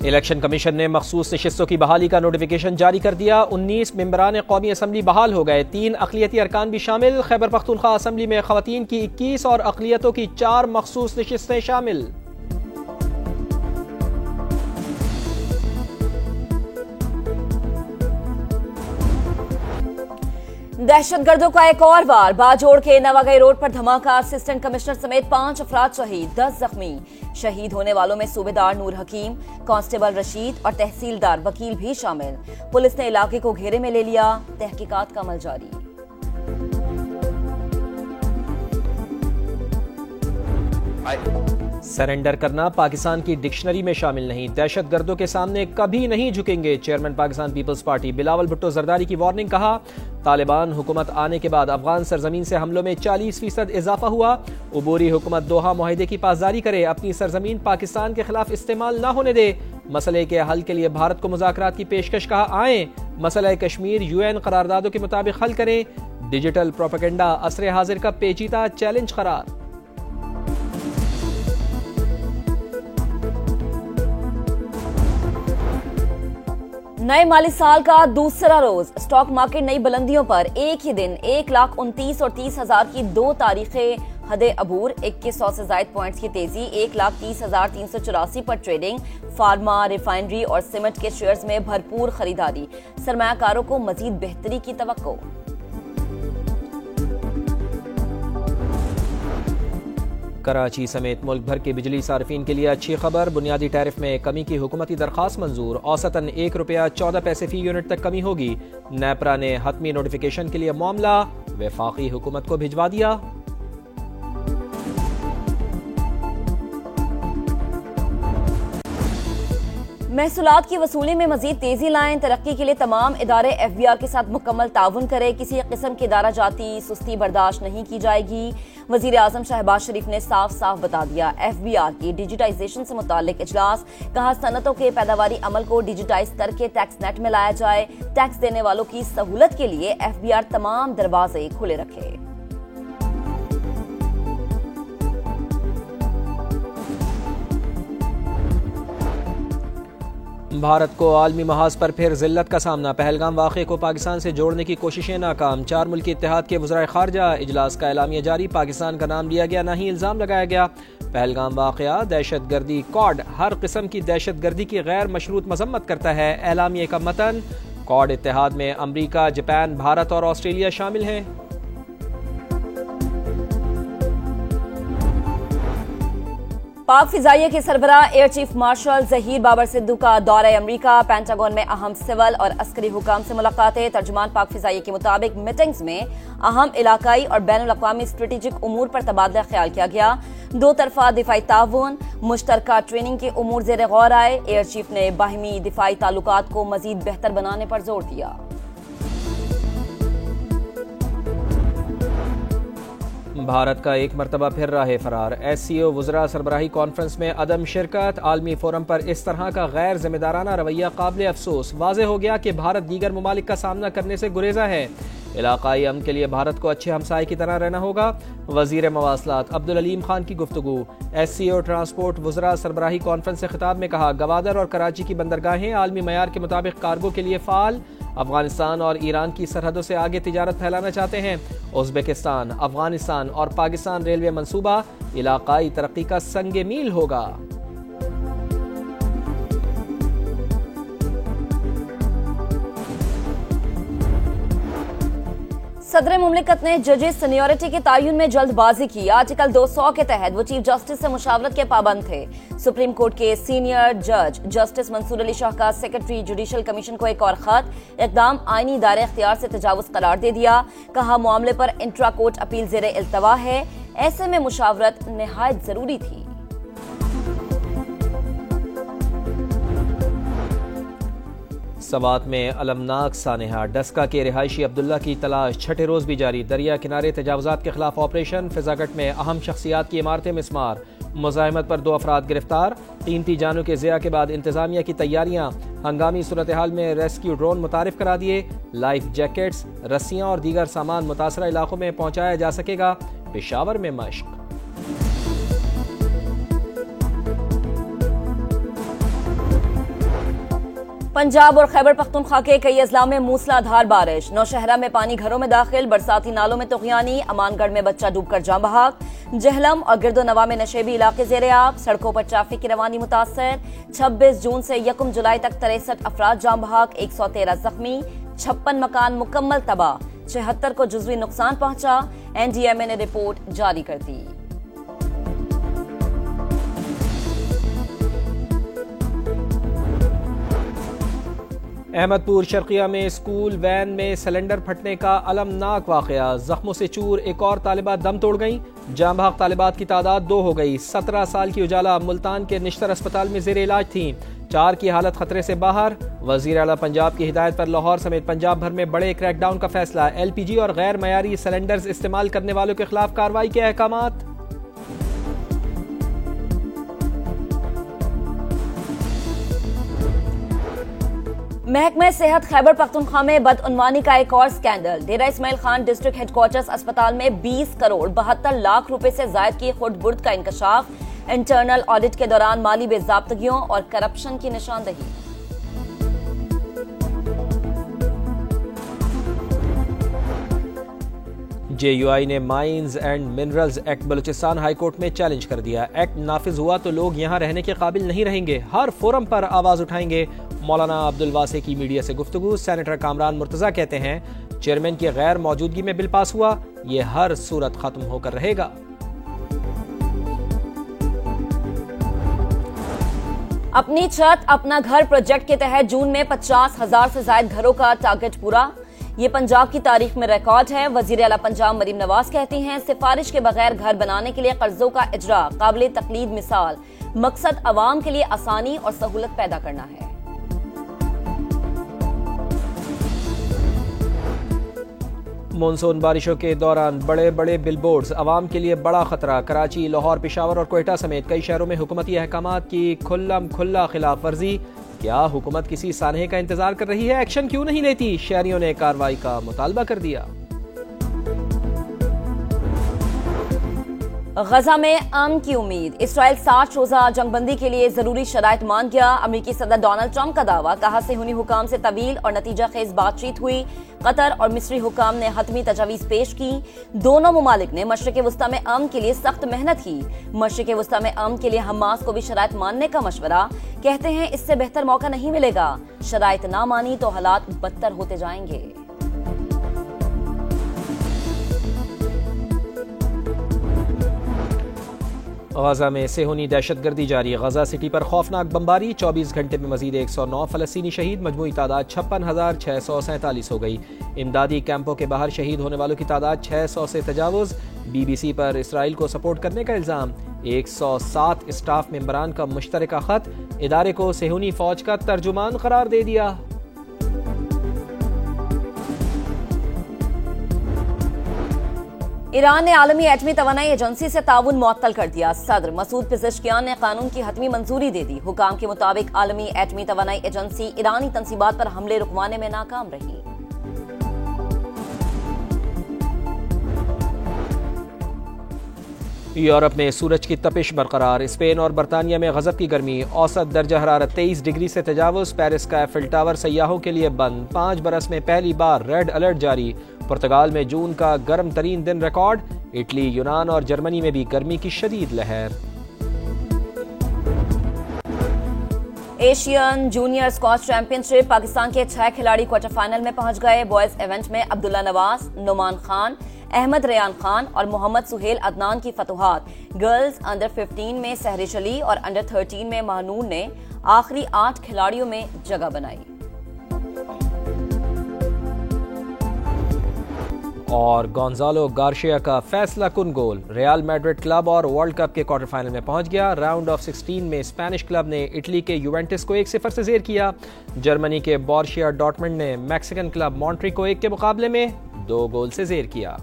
Election commission ने मखसूस नशिस्तों की बहाली का नोटिफिकेशन जारी कर दिया। 19 मेंबरान कौमी असम्बली बहाल हो गए। 3 अक़लियती अरकान भी शामिल। खैबर पख्तूनख्वा असम्बली में ख़वातीन की 21 और अक़लियतों की 4 मखसूस नशिस्तें शामिल। दहशतगर्दों का एक और वार। बाजोड़ के नवागई रोड पर धमाका। असिस्टेंट कमिश्नर समेत 5 अफराद शहीद, 10 जख्मी। शहीद होने वालों में सूबेदार नूर हकीम, कांस्टेबल रशीद और तहसीलदार वकील भी शामिल। पुलिस ने इलाके को घेरे में ले लिया। तहकीकात का अमल जारी। सरेंडर करना पाकिस्तान की डिक्शनरी में शामिल नहीं। दहशतगर्दों के सामने कभी नहीं झुकेंगे। चेयरमैन पाकिस्तान पीपल्स पार्टी बिलावल भुट्टो जरदारी की वार्निंग। कहा, तालिबान हुकूमत आने के बाद अफगान सरजमीन से हमलों में 40% इजाफा हुआ। उबूरी हुकूमत दोहा मुआहदे की पासदारी करे, अपनी सरजमीन पाकिस्तान के खिलाफ इस्तेमाल न होने दे। मसले के हल के लिए भारत को मुज़ाकरात की पेशकश। कहा, आए मसला कश्मीर UN करारदादों के मुताबिक हल करें। डिजिटल प्रोपेगेंडा असरे हाजिर का पेचीदा चैलेंज करार। नए माली साल का दूसरा रोज। स्टॉक मार्केट नई बुलंदियों पर। एक ही दिन 1,29,000 और 30,000 की 2 तारीखें हदे अबूर। 2100 से ज्यादा पॉइंट्स की तेजी। 1,30,384 पर ट्रेडिंग। फार्मा, रिफाइनरी और सीमेंट के शेयर्स में भरपूर खरीदारी। सरमायाकारों को मजीद बेहतरी की तवक्को। कराची समेत मुल्क भर के बिजली सार्फिन के लिए अच्छी खबर। बुनियादी टैरिफ में कमी की हुकूमती दरखास्त मंजूर। औसतन ₹1.14 फी यूनिट तक कमी होगी। नेपरा ने हतमी नोटिफिकेशन के लिए मामला वफाकी हुकूमत को भिजवा दिया। महसूलात की वसूली में मजीद तेजी लाएं। तरक्की के लिए तमाम इदारे FBR के साथ मुकम्मल ताउन करें। किसी किस्म की इदारा जाती सुस्ती बर्दाश्त नहीं की जाएगी। वजीर आजम शहबाज शरीफ ने साफ साफ बता दिया। FBR की डिजिटाइजेशन से मुतालिक इजलास। कहा, सनतों के पैदावारी अमल को डिजिटाइज करके टैक्स नेट में लाया जाए। टैक्स देने वालों की सहूलत के लिए FBR तमाम दरवाजे खुले रखे। भारत को आलमी महाज पर फिर जिल्लत का सामना। पहलगाम वाक़े को पाकिस्तान से जोड़ने की कोशिशें नाकाम। 4 मुल्की इत्तेहाद के वज़राए ख़ारजा इजलास का एलामिया जारी। पाकिस्तान का नाम लिया गया, ना ही इल्ज़ाम लगाया गया। पहलगाम वाक़या दहशतगर्दी। कॉड हर किस्म की दहशतगर्दी की गैर मशरूत मजम्मत करता है। एलामिया का मतन। कॉड इत्तेहाद में अमरीका, जापान, भारत और ऑस्ट्रेलिया शामिल हैं। पाक फिजाइया के सरबराह air chief marshal Zaheer Babar Sidhu का दौरा अमरीका। पेंटागन में अहम सिविल और अस्करी हुकाम से मुलाकातें। तर्जुमान पाक फिजाइया के मुताबिक मीटिंग्स में अहम इलाकाई और बैनुल अक़वामी स्ट्रेटेजिक उमूर पर तबादला ख्याल किया गया। 2 तरफा दिफाई ताउन, मुश्तरका ट्रेनिंग के उमूर ज़ेर गौर आए। एयर चीफ ने बाहिमी दिफाई ताल्लुकात को मजीद बेहतर बनाने पर जोर दिया। भारत का एक मरतबा फिर राह फरार। SCO वज़रा सरबराही कॉन्फ्रेंस में अदम शिरकत। आलमी फोरम पर इस तरह का गैर जिम्मेदाराना रवैया काबिल अफसोस। वाज़ेह हो गया कि भारत दीगर ममालिक का सामना करने से गुरेजा है। इलाकाई अमन के लिए भारत को अच्छे हमसाये की तरह रहना होगा। वज़ीर मवासलात अब्दुल अलीम खान की गुफ्तगू। SCO ट्रांसपोर्ट वज़रा सरबराही कॉन्फ्रेंस से खिताब में कहा, गवादर और कराची की बंदरगाहें आलमी मयार के मुताबिक कार्गो के लिए फ़ाल। अफगानिस्तान और ईरान की सरहदों से आगे तिजारत फैलाना चाहते हैं। उज़्बेकिस्तान, अफगानिस्तान और पाकिस्तान रेलवे मंसूबा इलाकाई तरक्की का संगे मील होगा। सदर मुमलिकत ने जजेस सीनियरिटी के तयन में जल्दबाजी की। आर्टिकल 200 के तहत वो चीफ जस्टिस से मुशावरत के पाबंद थे। सुप्रीम कोर्ट के सीनियर जज जस्टिस मंसूर अली शाह का सेक्रेटरी जुडिशल कमीशन को एक और खत। इकदाम आईनी दायरे इख्तियार से तजावुज करार दे दिया। कहा, मामले पर इंट्रा कोर्ट अपील ज़ेर इल्तवा है। ऐसे में मुशावरत निहायत जरूरी थी। सवात में अलमनाक सानेहा। डस्का के रिहायशी अब्दुल्ला की तलाश 6ठे रोज भी जारी। दरिया किनारे तजावुजात के खिलाफ ऑपरेशन। फिजागट में अहम शख्सियात की इमारतें मिसमार। मुजाहिमत पर 2 अफराद गिरफ्तार। कीमती जानों के ज़िया के बाद इंतजामिया की तैयारियां। हंगामी सूरत हाल में रेस्क्यू ड्रोन मुतारिफ करा दिए। लाइफ जैकेट्स, रस्सियां और दीगर सामान मुतासरा इलाकों में पहुंचाया जा सकेगा। पेशावर में मश्क। पंजाब और खैबर पख्तूनख्वा के कई अजला में मूसलाधार बारिश, नौशहरा में पानी घरों में दाखिल, बरसाती नालों में तुगयानी, अमानगढ़ में बच्चा डूबकर जान बहक, जहलम और गिरदो नवा में नशेबी इलाके जेर-ए-आब, सड़कों पर ट्रैफिक की रवानी मुतासर। 26 जून से 1 जुलाई तक 63 अफराद जान बहक, 113 जख्मी, 56 मकान मुकम्मल तबाह, 76 को जुज़वी नुकसान पहुंचा। NDMA ने रिपोर्ट जारी कर दी। अहमदपुर शर्किया में स्कूल वैन में सिलेंडर फटने का अलमनाक वाकया, जख्मों से चूर एक और तालिबा दम तोड़ गईं। जान बहक तालिबात की तादाद 2 हो गई। 17 साल की उजाला मुल्तान के निश्तर अस्पताल में जेर इलाज थी, 4 की हालत खतरे से बाहर। वजीर आला पंजाब की हिदायत पर लाहौर समेत पंजाब भर में बड़े क्रैकडाउन का फैसला। LPG और गैर मयारी सिलेंडर्स इस्तेमाल करने वालों के खिलाफ कार्रवाई के अहकामात। महकमे सेहत खैबर पख्तूनख्वा में बदउनवानी का एक और स्कैंडल। डेरा इस्माइल खान डिस्ट्रिक्ट हेडक्वार्टर्स अस्पताल में 20 करोड़ 72 लाख रुपए से जायद की खुर्द-बुर्द का इंकशाफ, इंटरनल ऑडिट के दौरान माली बेजाब्तगियों और करप्शन की निशानदही। JUI ने mines and minerals act Balochistan high court में चैलेंज कर दिया। एक्ट नाफिज हुआ तो लोग यहाँ रहने के काबिल नहीं रहेंगे, हर फोरम पर आवाज उठाएंगे। मौलाना अब्दुल वासे की मीडिया से गुफ्तगू। सेनेटर कामरान मुर्तजा कहते हैं चेयरमैन की गैर मौजूदगी में बिल पास हुआ, ये हर सूरत खत्म होकर रहेगा। अपनी छत अपना घर प्रोजेक्ट के तहत जून में 50,000 से ज्यादा घरों का टारगेट पूरा, ये पंजाब की तारीख में रिकॉर्ड है। वजीर आला पंजाब मरीम नवाज कहती हैं सिफारिश के बगैर घर बनाने के लिए कर्जों का इजरा काबिल तकलीद मिसाल, मकसद अवाम के लिए आसानी और सहूलत पैदा करना है। मानसून बारिशों के दौरान बड़े बड़े बिलबोर्ड्स, अवाम के लिए बड़ा खतरा। कराची, लाहौर, पेशावर और कोयटा समेत कई शहरों में हुकूमती अहकामात की खुल्लम खुल्ला खिलाफ वर्जी। क्या हुकूमत किसी सानहे का इंतजार कर रही है? एक्शन क्यों नहीं लेती? शहरियों ने कार्रवाई का मुतालबा कर दिया। गजा में अमन की उम्मीद, इसराइल 60 रोजा जंगबंदी के लिए जरूरी शराइत मान गया। अमेरिकी सदर डोनाल्ड ट्रंप का दावा, कहा सेहूनी हुकाम से तवील और नतीजा खेज बातचीत हुई। कतर और मिस्री हुकाम ने हतमी तजावीज पेश की। दोनों मुमालिक ने मशरिक वस्ता में अमन के लिए सख्त मेहनत की। मशरिक वस्ता में अमन के लिए हमास को भी शराइत मानने का मशवरा। कहते हैं इससे बेहतर मौका नहीं मिलेगा, शराइत ना मानी तो हालात बदतर होते जाएंगे। गजा में सेहूनी दहशतगर्दी जारी। गजा सिटी पर खौफनाक बमबारी, 24 घंटे में मजीद 109 फलस्तीनी शहीद, मजमूई तादाद 56,647 हो गई। इमदादी कैंपों के बाहर शहीद होने वालों की तादाद 600 से तजावुज। BBC पर इसराइल को सपोर्ट करने का इल्जाम। 107 स्टाफ मेंबरान का मुश्तरका खत, इदारे को सेहूनी फौज का तर्जुमान करार दे दिया। ईरान ने आलमी एटमी तवानाई एजेंसी से ताउन मुअत्तल कर दिया। सदर मसूद पिज़ेश्कियान ने कानून की हतमी मंजूरी दे दी। हुकाम के मुताबिक आलमी एटमी तवानाई एजेंसी ईरानी तंसीबात पर हमले रुकवाने में नाकाम रही। यूरोप में सूरज की तपिश बरकरार। स्पेन और बरतानिया में गजब की गर्मी, औसत दर्जा हरारत 23 डिग्री से तजावुज। पेरिस का एफिल टावर सयाहों के लिए बंद। 5 बरस में पहली बार रेड अलर्ट जारी। पुर्तगाल में जून का गर्म तरीन दिन रिकॉर्ड। इटली, यूनान और जर्मनी में भी गर्मी की शदीद लहर। Asian junior squash championship, Pakistan के 6 खिलाड़ी क्वार्टर फाइनल में पहुंच गए। बॉयज इवेंट में अब्दुल्ला नवाज, नुमान खान, अहमद रेयान खान और मोहम्मद सुहेल अदनान की फतुहात। गर्ल्स अंडर 15 में सहरिश अली और अंडर 13 में महनून ने आखिरी 8 खिलाड़ियों में जगह बनाई। और गोंजालो गार्शिया का फैसला कुन गोल, रियल मैड्रिड क्लब और वर्ल्ड कप के क्वार्टर फाइनल में पहुंच गया। राउंड ऑफ 16 में स्पेनिश क्लब ने इटली के यूवेंटस को 1-0 से जेर किया। जर्मनी के बोरुसिया डॉर्टमुंड ने मैक्सिकन क्लब मॉन्ट्री को 1 के मुकाबले में 2 गोल से जेर किया।